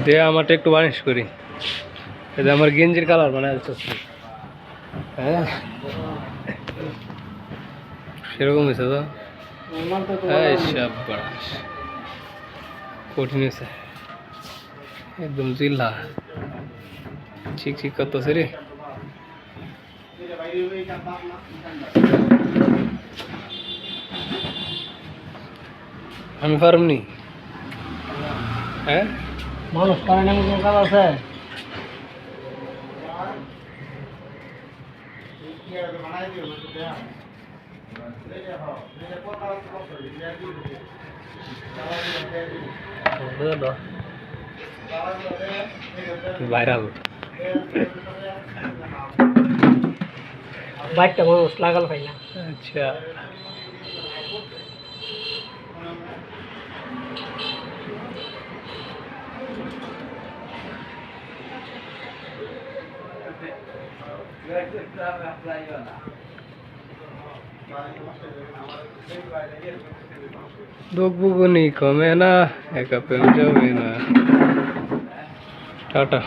দে আমারটা একটু বানিশ করি। এটা আমার গেঞ্জির কালার বানায় দিচ্ছি। হ্যাঁ সেরকম হয়েছে তো। এই শাবাশ কঠিন হয়েছে একদম জিল্লা ঠিক ঠিক করতেছে রে। আমি পারমনি। হ্যাঁ মানুষ পারে না কোনো কাজ আছে। ভাইরাল বাইকটা মানুষ লাগাল পাই না। আচ্ছা দুঃখবুকুনি কমে না একা পেউ যাবে না। টাটা।